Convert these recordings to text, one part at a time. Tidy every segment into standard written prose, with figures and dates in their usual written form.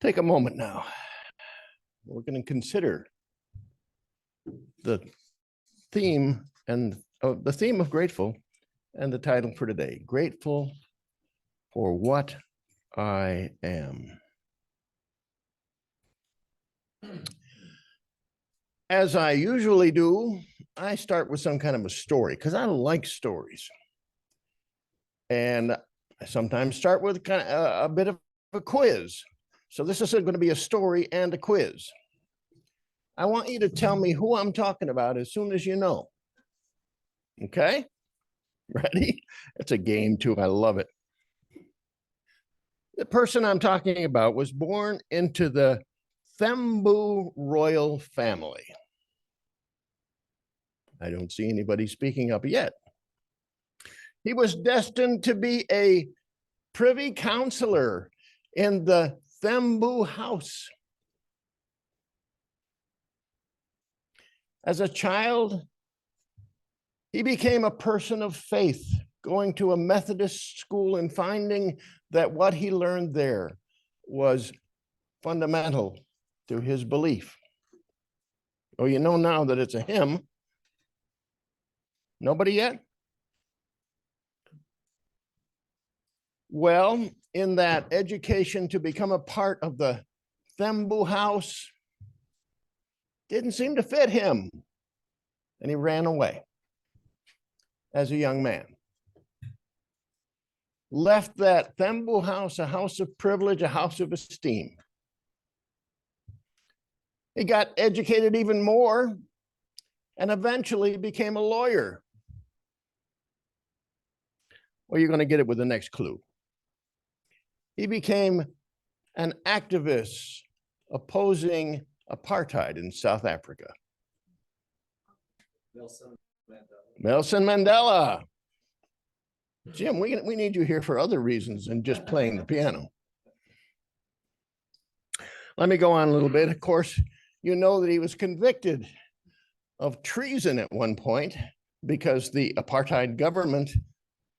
Take a moment now. We're going to consider the theme of grateful and the title for today, Grateful for What I Am. As I usually do, I start with some kind of a story because I like stories. And I sometimes start with kind of a bit of a quiz. So this is going to be a story and a quiz. I want you to tell me who I'm talking about as soon as you know. Okay? Ready? It's a game too. I love it. The person I'm talking about was born into the Thembu royal family. I don't see anybody speaking up yet. He was destined to be a privy councillor in the Thembu house. As a child, he became a person of faith, going to a Methodist school and finding that what he learned there was fundamental to his belief. Oh, you know now that it's a him. Nobody yet? Well, in that education to become a part of the Thembu house didn't seem to fit him, and he ran away as a young man. Left that Thembu house, a house of privilege, a house of esteem. He got educated even more and eventually became a lawyer. Well, you're going to get it with the next clue. He became an activist opposing apartheid in South Africa. Nelson Mandela. Jim, we need you here for other reasons than just playing the piano. Let me go on a little bit. Of course, you know that he was convicted of treason at one point because the apartheid government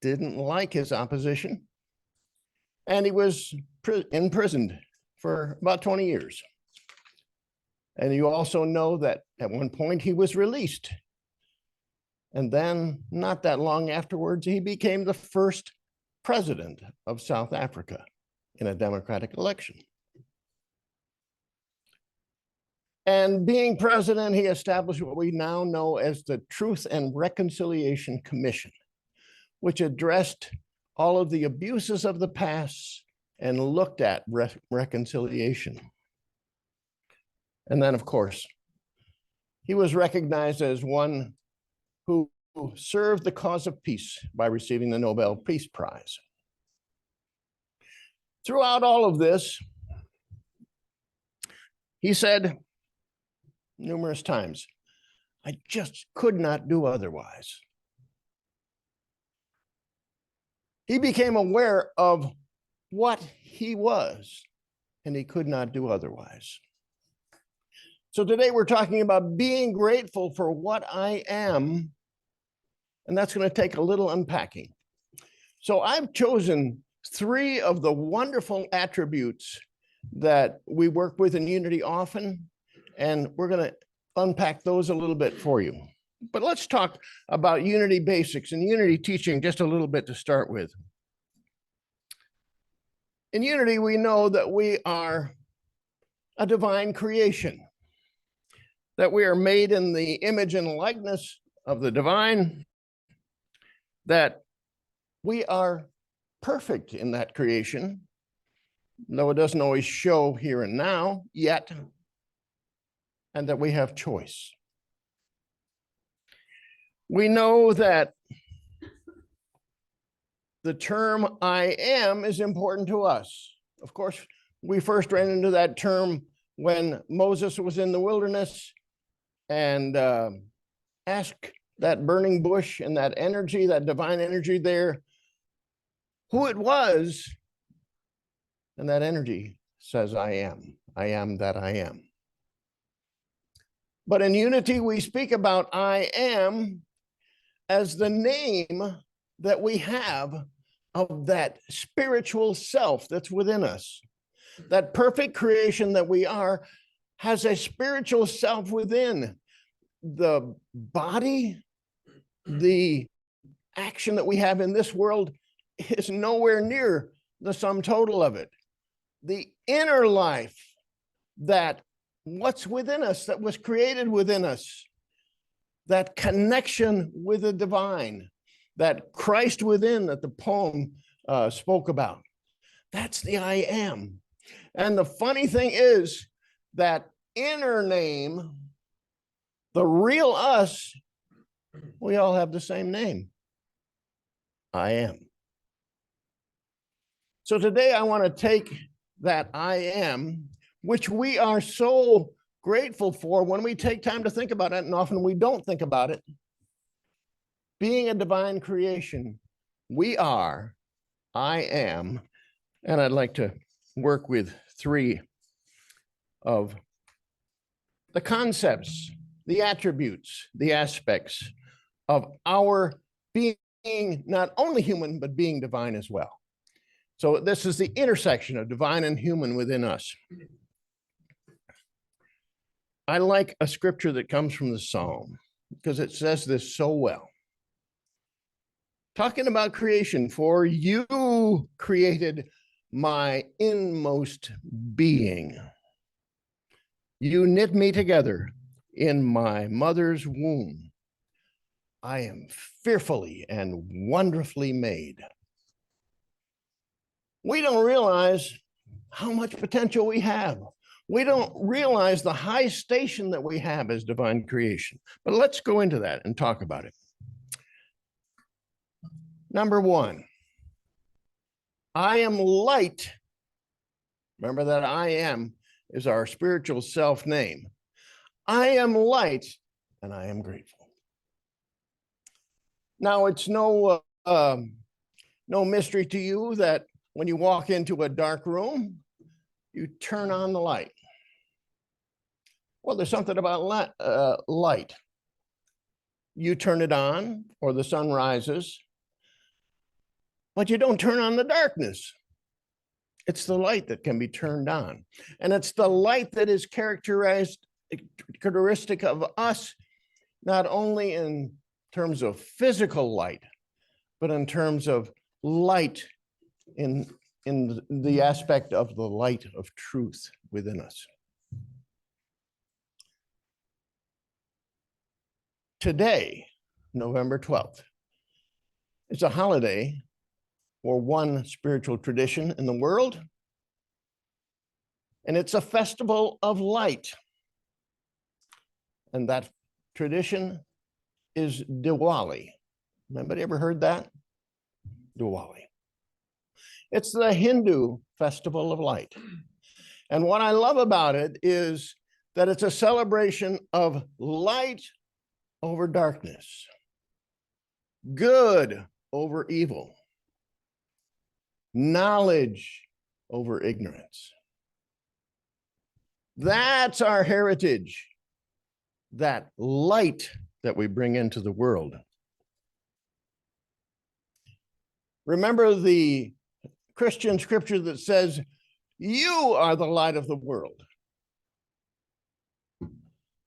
didn't like his opposition. And he was imprisoned for about 20 years. And you also know that at one point he was released. And then not that long afterwards, he became the first president of South Africa in a democratic election. And being president, he established what we now know as the Truth and Reconciliation Commission, which addressed all of the abuses of the past and looked at reconciliation. And then, of course, he was recognized as one who served the cause of peace by receiving the Nobel Peace Prize. Throughout all of this, he said numerous times, I just could not do otherwise. He became aware of what he was, and he could not do otherwise. So today we're talking about being grateful for what I am, and that's going to take a little unpacking. So I've chosen 3 of the wonderful attributes that we work with in Unity often, and we're going to unpack those a little bit for you. But let's talk about Unity basics and Unity teaching just a little bit to start with. In Unity, we know that we are a divine creation, that we are made in the image and likeness of the divine, that we are perfect in that creation, though it doesn't always show here and now yet, and that we have choice. We know that the term I am is important to us. Of course, we first ran into that term when Moses was in the wilderness and asked that burning bush and that energy, that divine energy there, who it was. And that energy says, I am that I am. But in Unity, we speak about I am as the name that we have of that spiritual self that's within us, That perfect creation that we are has a spiritual self within. The body, the action that we have in this world is nowhere near the sum total of it. The inner life, that what's within us, that was created within us, that connection with the divine, that Christ within that the poem spoke about. That's the I am. And the funny thing is that inner name, the real us, we all have the same name. I am. So today I want to take that I am, which we are so grateful for when we take time to think about it, and often we don't think about it. Being a divine creation, we are, I am, and I'd like to work with 3 of the concepts, the attributes, the aspects of our being not only human, but being divine as well. So this is the intersection of divine and human within us. I like a scripture that comes from the Psalm because it says this so well. Talking about creation, for you created my inmost being. You knit me together in my mother's womb. I am fearfully and wonderfully made. We don't realize how much potential we have. We don't realize the high station that we have as divine creation. But let's go into that and talk about it. Number 1, I am light. Remember that I am is our spiritual self name. I am light and I am grateful. Now, it's no mystery to you that when you walk into a dark room, you turn on the light. Well, there's something about light. You turn it on or the sun rises, but you don't turn on the darkness. It's the light that can be turned on. And it's the light that is characteristic of us, not only in terms of physical light, but in terms of light in the aspect of the light of truth within us. Today, November 12th, is a holiday for one spiritual tradition in the world, and it's a festival of light. And that tradition is Diwali. Anybody ever heard that? Diwali. It's the Hindu festival of light. And what I love about it is that it's a celebration of light over darkness, good over evil, knowledge over ignorance. That's our heritage, that light that we bring into the world. Remember the Christian scripture that says, you are the light of the world.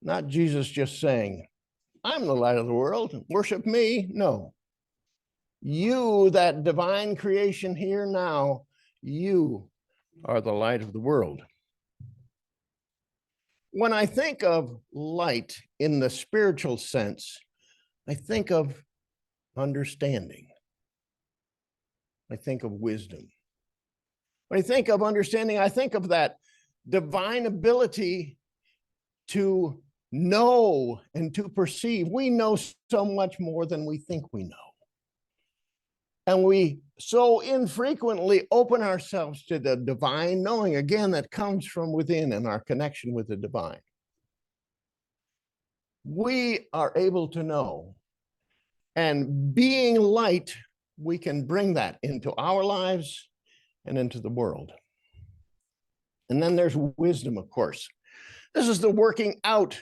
Not Jesus just saying, I'm the light of the world, worship me. No. You, that divine creation here now, you are the light of the world. When I think of light in the spiritual sense, I think of understanding. I think of wisdom. When I think of understanding, I think of that divine ability to know and to perceive. We know so much more than we think we know. And we so infrequently open ourselves to the divine knowing, again, that comes from within and our connection with the divine. We are able to know, and being light, we can bring that into our lives and into the world. And then there's wisdom, of course. This is the working out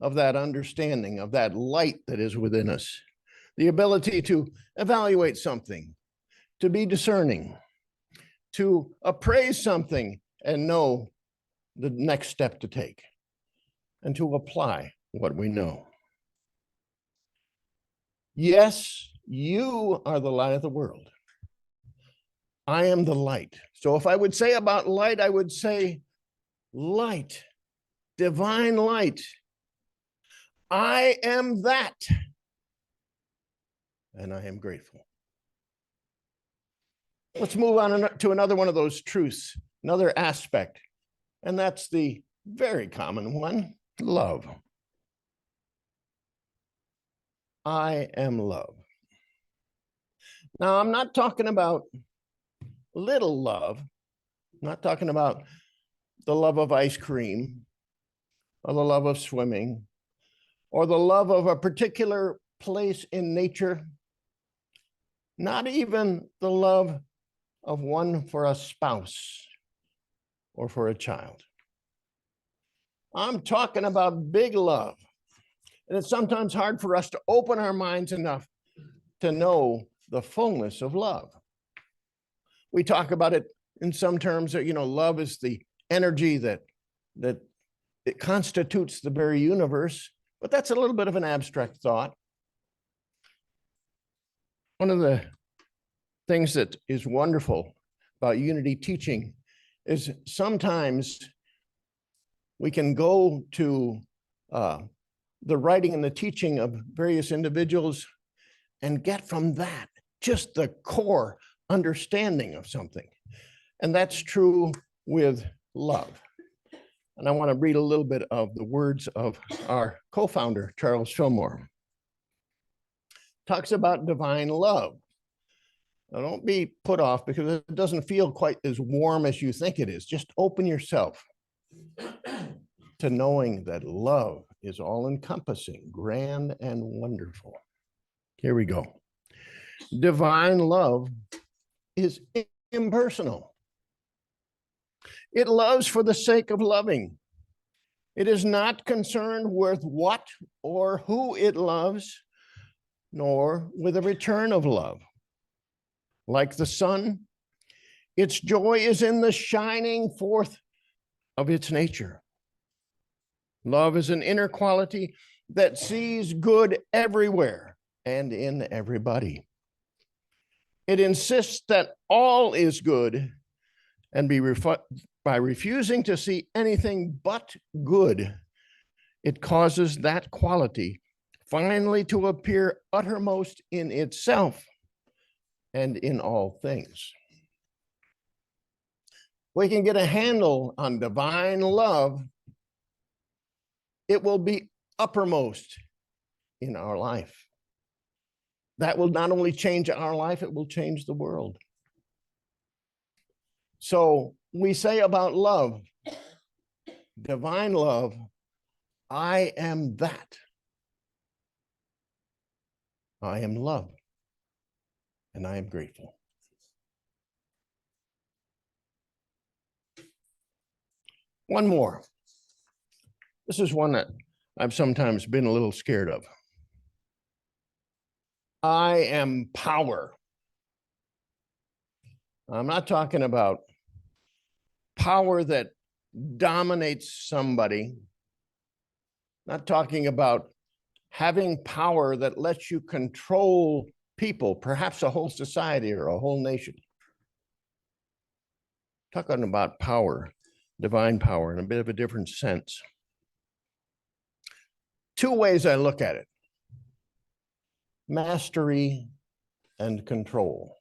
of that understanding, of that light that is within us. The ability to evaluate something, to be discerning, to appraise something and know the next step to take and to apply what we know. Yes, you are the light of the world. I am the light. So if I would say about light, I would say light, divine light. I am that, and I am grateful. Let's move on to another one of those truths, another aspect, and that's the very common one, love. I am love. Now, I'm not talking about little love. I'm not talking about the love of ice cream or the love of swimming or the love of a particular place in nature. Not even the love of one for a spouse or for a child. I'm talking about big love. And it's sometimes hard for us to open our minds enough to know the fullness of love. We talk about it in some terms that, love is the energy that it constitutes the very universe, but that's a little bit of an abstract thought. One of the things that is wonderful about unity teaching is sometimes we can go to the writing and the teaching of various individuals and get from that just the core understanding of something. And that's true with love. And I want to read a little bit of the words of our co-founder, Charles Fillmore. Talks about divine love. Now, don't be put off because it doesn't feel quite as warm as you think it is. Just open yourself to knowing that love is all-encompassing, grand, and wonderful. Here we go. Divine love is impersonal. It loves for the sake of loving. It is not concerned with what or who it loves, nor with a return of love. Like the sun, its joy is in the shining forth of its nature. Love is an inner quality that sees good everywhere and in everybody. It insists that all is good, and by refusing to see anything but good, it causes that quality finally to appear uttermost in itself and in all things. We can get a handle on divine love, it will be uppermost in our life. That will not only change our life, it will change the world. So we say about love, divine love, I am that. I am love, and I am grateful. One more. This is one that I've sometimes been a little scared of. I am power. I'm not talking about power that dominates somebody. Not talking about having power that lets you control people, perhaps a whole society or a whole nation. Talking about power, divine power, in a bit of a different sense. Two ways I look at it: mastery and control.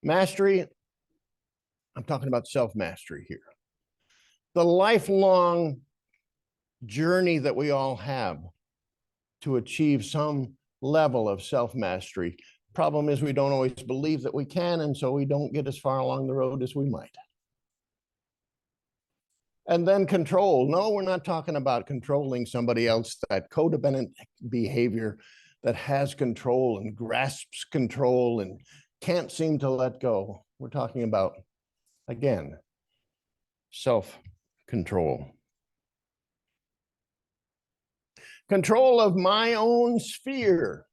Mastery, I'm talking about self-mastery here. The lifelong journey that we all have to achieve some level of self-mastery. Problem is we don't always believe that we can, and so we don't get as far along the road as we might. And then control. No, we're not talking about controlling somebody else, that codependent behavior that has control and grasps control and can't seem to let go. We're talking about, again, self-control. Control of my own sphere,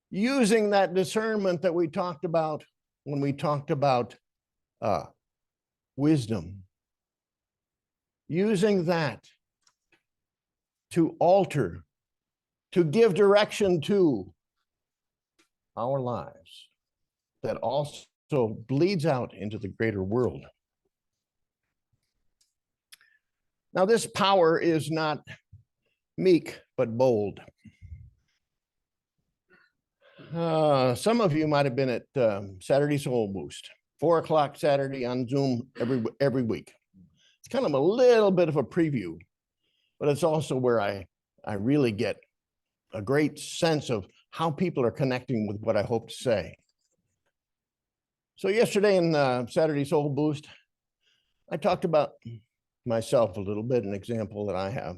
using that discernment that we talked about when we talked about wisdom, using that to alter, to give direction to our lives that also bleeds out into the greater world. Now, this power is not meek, but bold. Some of you might have been at Saturday Soul Boost, 4 o'clock Saturday on Zoom every week. It's kind of a little bit of a preview, but it's also where I really get a great sense of how people are connecting with what I hope to say. So yesterday in Saturday Soul Boost, I talked about myself a little bit, an example that I have.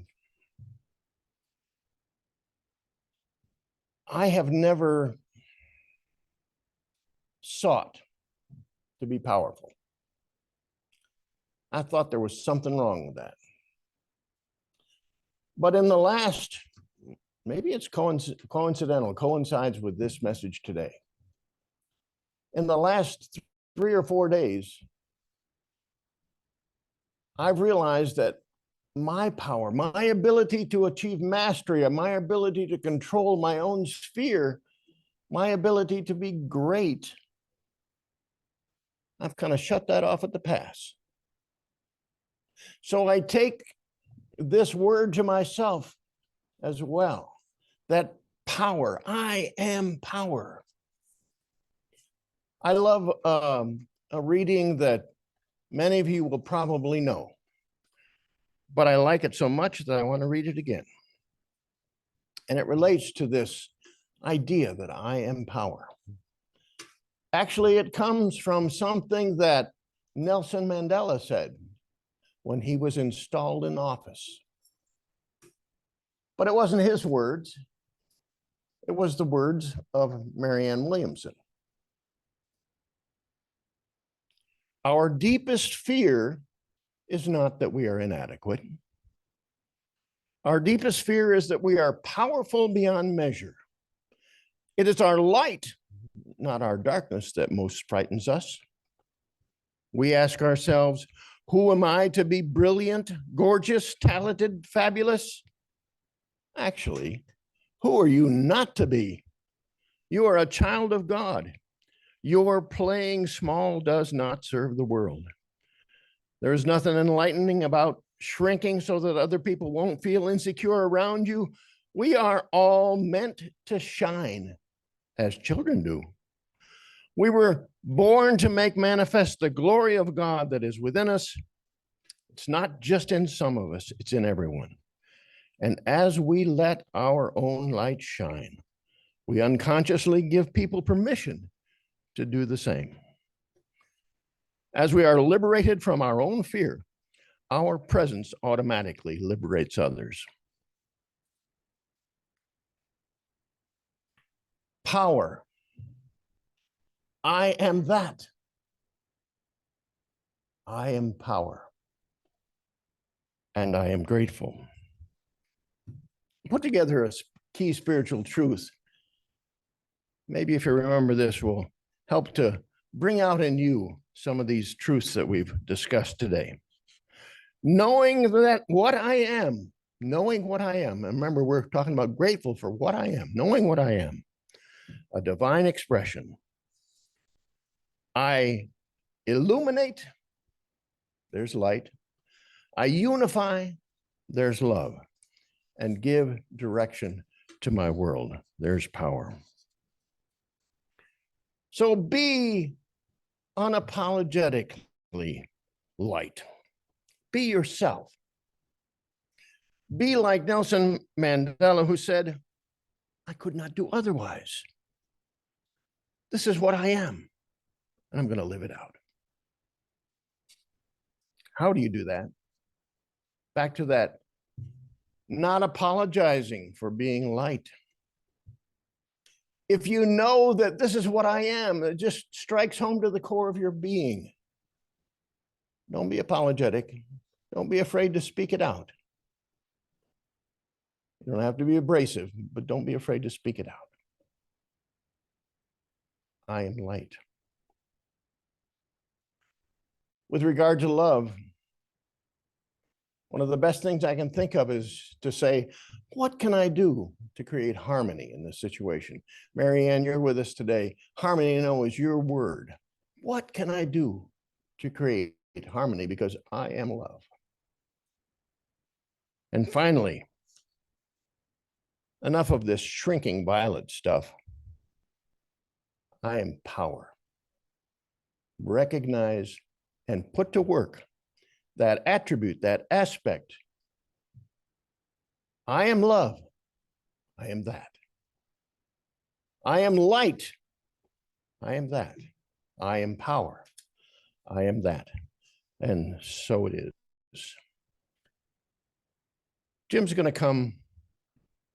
I have never sought to be powerful. I thought there was something wrong with that. But in the last, maybe it's coincidental, coincides with this message today. In the last 3 or 4 days, I've realized that my power, my ability to achieve mastery, my ability to control my own sphere, my ability to be great, I've kind of shut that off at the pass. So I take this word to myself as well, that power, I am power. I love a reading that many of you will probably know, but I like it so much that I want to read it again. And it relates to this idea that I am power. Actually, it comes from something that Nelson Mandela said when he was installed in office. But it wasn't his words. It was the words of Marianne Williamson. Our deepest fear is not that we are inadequate. Our deepest fear is that we are powerful beyond measure. It is our light, not our darkness, that most frightens us. We ask ourselves, who am I to be brilliant, gorgeous, talented, fabulous? Actually, who are you not to be? You are a child of God. Your playing small does not serve the world. There is nothing enlightening about shrinking so that other people won't feel insecure around you. We are all meant to shine as children do. We were born to make manifest the glory of God that is within us. It's not just in some of us, it's in everyone. And as we let our own light shine, we unconsciously give people permission to do the same. As we are liberated from our own fear, our presence automatically liberates others. Power. I am that. I am power. And I am grateful. Put together a key spiritual truth. Maybe if you remember this will help to bring out in you some of these truths that we've discussed today. Knowing that what I am, knowing what I am, and remember we're talking about grateful for what I am, knowing what I am, a divine expression. I illuminate, there's light. I unify, there's love. And give direction to my world, there's power. So be unapologetically light. Be yourself. Be like Nelson Mandela, who said, I could not do otherwise. This is what I am, and I'm going to live it out. How do you do that? Back to that, not apologizing for being light. If you know that this is what I am, it just strikes home to the core of your being. Don't be apologetic. Don't be afraid to speak it out. You don't have to be abrasive, but don't be afraid to speak it out. I am light. with regard to love, one of the best things I can think of is to say, what can I do to create harmony in this situation? Marianne, you're with us today. Harmony, is your word. What can I do to create harmony? Because I am love. And finally, enough of this shrinking violet stuff. I am power. Recognize and put to work that attribute, that aspect. I am love. I am that. I am light. I am that. I am power. I am that. And so it is. Jim's going to come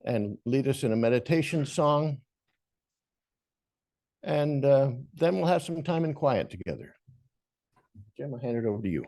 and lead us in a meditation song. And then we'll have some time in quiet together. Jim, I'll hand it over to you.